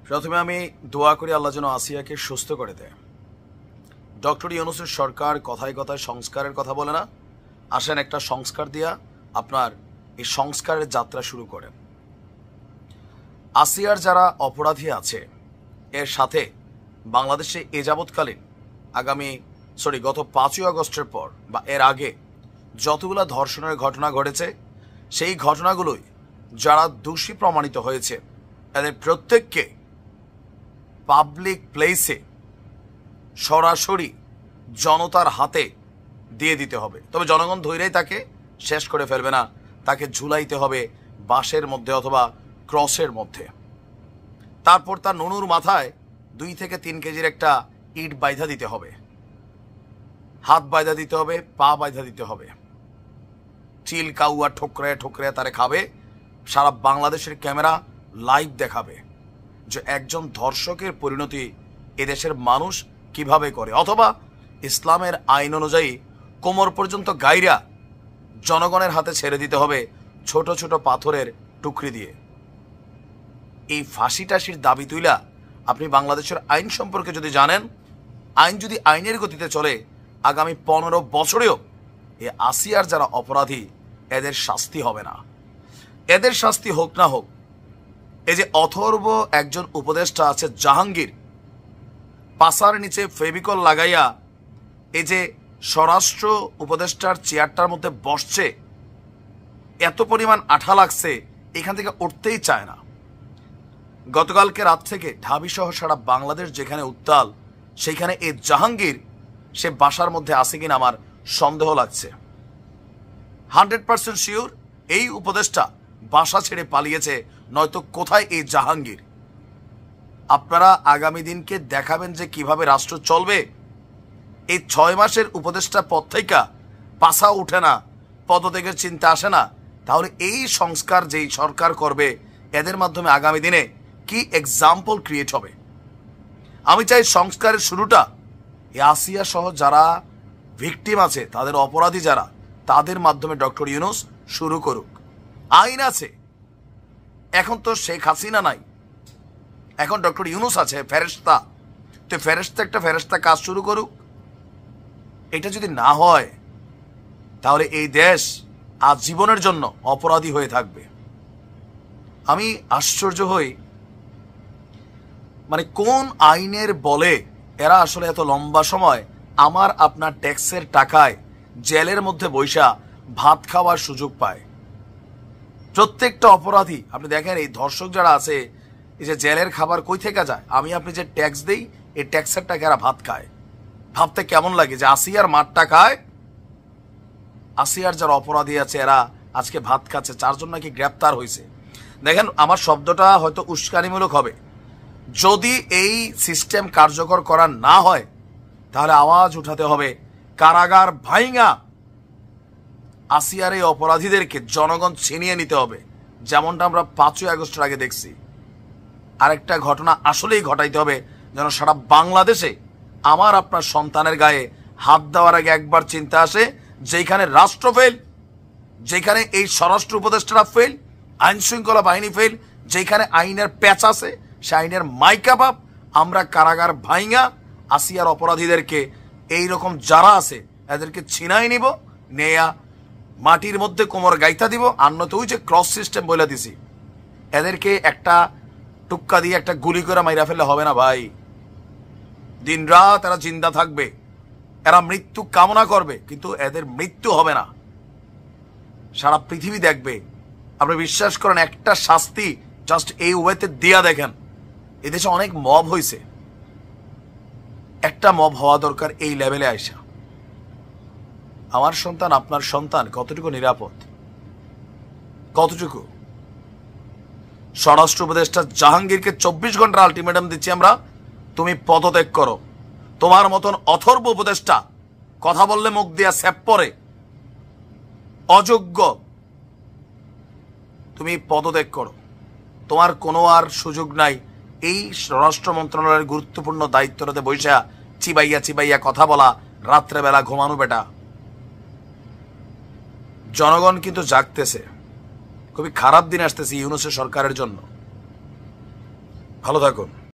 প্রথমে আমি দোয়া করি আল্লাহ যেন আসিয়াকে সুস্থ করে দেয়। ডক্টর ইউনূসের সরকার কথায় কথায় সংস্কারের কথা বলে না। আসেন একটা সংস্কার দিয়া আপনার এই সংস্কারের যাত্রা শুরু করেন। আসিয়ার যারা অপরাধী আছে এর সাথে বাংলাদেশে এ যাবৎকালীন গত 5ই আগস্টের পর বা এর আগে যতগুলো ধর্ষণের ঘটনা ঘটেছে সেই ঘটনাগুলোই যারা দোষী প্রমাণিত হয়েছে এদের প্রত্যেককে পাবলিক প্লেসে সরাসরি জনতার হাতে দিয়ে দিতে হবে। তবে জনগণ ধৈর্যই তাকে শেষ করে ফেলবে না, তাকে ঝুলাইতে হবে বাঁশের মধ্যে অথবা ক্রসের মধ্যে। তারপর তার নুনুর মাথায় 2 থেকে 3 কেজির একটা ইট বাইধা দিতে হবে, হাত বাইধা দিতে হবে, পা বাইধা দিতে হবে। চিল কাউয়া ঠোকরে ঠোকরে তারে খাবে। সারা বাংলাদেশের ক্যামেরা লাইভ দেখাবে যে একজন ধর্ষকের পরিণতি এদেশের মানুষ কিভাবে করে। অথবা ইসলামের আইন অনুযায়ী কোমর পর্যন্ত গাইরা জনগণের হাতে ছেড়ে দিতে হবে ছোট ছোট পাথরের টুকরি দিয়ে। এই ফাঁসি টাসির দাবি তুইলা আপনি বাংলাদেশের আইন সম্পর্কে যদি জানেন, আইন যদি আইনের গতিতে চলে, আগামী 15 বছরেও এ আসিয়ার যারা অপরাধী এদের শাস্তি হবে না। এদের শাস্তি হোক না হোক, এই যে অথর্ব একজন উপদেষ্টা আছে জাহাঙ্গীর, পাশার নিচে ফেভিকল লাগাইয়া এই যে স্বরাষ্ট্র উপদেষ্টার চেয়ারটার মধ্যে বসছে, এত পরিমাণ আঠা লাগছে এখান থেকে উঠতেই চায় না। গতকালকে রাত থেকে ঢাবি সহ সারা বাংলাদেশ যেখানে উত্তাল, সেখানে এই জাহাঙ্গীর সে বাসার মধ্যে আছে কিনা আমার সন্দেহ লাগছে। 100% শিওর এই উপদেষ্টা বাসা ছেড়ে পালিয়েছে, নয়তো কোথায় এই জাহাঙ্গীর। আপনারা আগামী দিনকে দেখাবেন যে কিভাবে রাষ্ট্র চলবে। এই 6 মাসের উপদেষ্টা পদ থেকে পাছা উঠে না, পদত্যাগের চিন্তা আসে না, তাহলে এই সংস্কার যেই সরকার করবে এদের মাধ্যমে আগামী দিনে কি এক্সাম্পল ক্রিয়েট হবে। আমি চাই সংস্কারের শুরুটা আসিয়া সহ যারা ভিকটিম আছে, তাদের অপরাধী যারা, তাদের মাধ্যমে ডক্টর ইউনূস শুরু করুক। আইন আছে, এখন তো শেখ হাসিনা নাই, এখন ডক্টর ইউনূস আছে ফেরেশতা। তো একটা ফেরেশতা কাজ শুরু করুক। এটা যদি না হয় তাহলে এই দেশ আজীবনের জন্য অপরাধী হয়ে থাকবে। আমি আশ্চর্য হই, মানে কোন আইনের বলে এরা আসলে এত লম্বা সময় আমার আপনার ট্যাক্সের টাকায় জেলের মধ্যে বৈশা ভাত খাওয়ার সুযোগ পায়। প্রত্যেকটা অপরাধী আপনি দেখেন, এই ধর্ষক যারা আছে, এই যে জেলের খাবার কই থেকে যায়, আমি আপনি যে ট্যাক্স দেই এই ট্যাক্সের টাকা এরা ভাত খায়। ভাবতে কেমন লাগে যে আসিয়ার মাঠটা খায়, আসিয়ার যারা অপরাধী আছে এরা আজকে ভাত খাচ্ছে। 4 জন নাকি গ্রেপ্তার হয়েছে। দেখেন, আমার শব্দটা হয়তো উস্কানিমূলক হবে, যদি এই সিস্টেম কার্যকর করা না হয় তাহলে আওয়াজ উঠাতে হবে কারাগার ভাইঙা আসিয়ার এই অপরাধীদেরকে জনগণ ছিনিয়ে নিতে হবে, যেমনটা আমরা 5ই আগস্টের আগে দেখছি। আরেকটা ঘটনা আসলেই ঘটাইতে হবে যেন সারা বাংলাদেশে আমার আপনার সন্তানের গায়ে হাত দেওয়ার আগে একবার চিন্তা আসে, যেখানে রাষ্ট্র ফেল, যেখানে এই স্বরাষ্ট্র উপদেষ্টারা ফেল, আইন শৃঙ্খলা বাহিনী ফেল, যেখানে আইনের প্যাচ আছে সে আইনের মাইকা বাপ, আমরা কারাগার ভাইঙা আসিয়ার অপরাধীদেরকে এইরকম যারা আছে এদেরকে ছিনাই নিব, নেয়া মাটির মধ্যে কোমর গাইতা দিব। আর নয়তো ওই যে ক্রস সিস্টেম বলে দিছি, এদেরকে একটা টুক্কা দিয়ে একটা গুলি করে মাইরা ফেললে হবে না ভাই। দিন রাত এরা জিন্দা থাকবে, এরা মৃত্যু কামনা করবে, কিন্তু এদের মৃত্যু হবে না। সারা পৃথিবী দেখবে। আপনি বিশ্বাস করেন, একটা শাস্তি জাস্ট এই ওয়েতে দিয়া দেখেন। এদেশে অনেক মব হয়েছে, একটা মব হওয়া দরকার এই লেভেলে আইসা। আমার সন্তান, আপনার সন্তান কতটুকু নিরাপদ, কতটুকু? স্বরাষ্ট্র উপদেষ্টা জাহাঙ্গীরকে 24 ঘন্টা আলটিমেটাম দিচ্ছি আমরা, তুমি পদত্যাগ করো। তোমার মতন অথর্ব উপদেষ্টা কথা বললে মুখ দিয়া স্যাপ পরে, অযোগ্য, তুমি পদত্যাগ করো। তোমার কোনো আর সুযোগ নাই এই স্বরাষ্ট্র মন্ত্রণালয়ের গুরুত্বপূর্ণ দায়িত্বটাতে বৈশা চিবাইয়া চিবাইয়া কথা বলা, রাত্রেবেলা ঘুমানো। বেটা, জনগণ কিন্তু জাগতেছে। খুবই খারাপ দিন আসতেছে ইউনূসের সরকারের জন্য। ভালো থাকুন।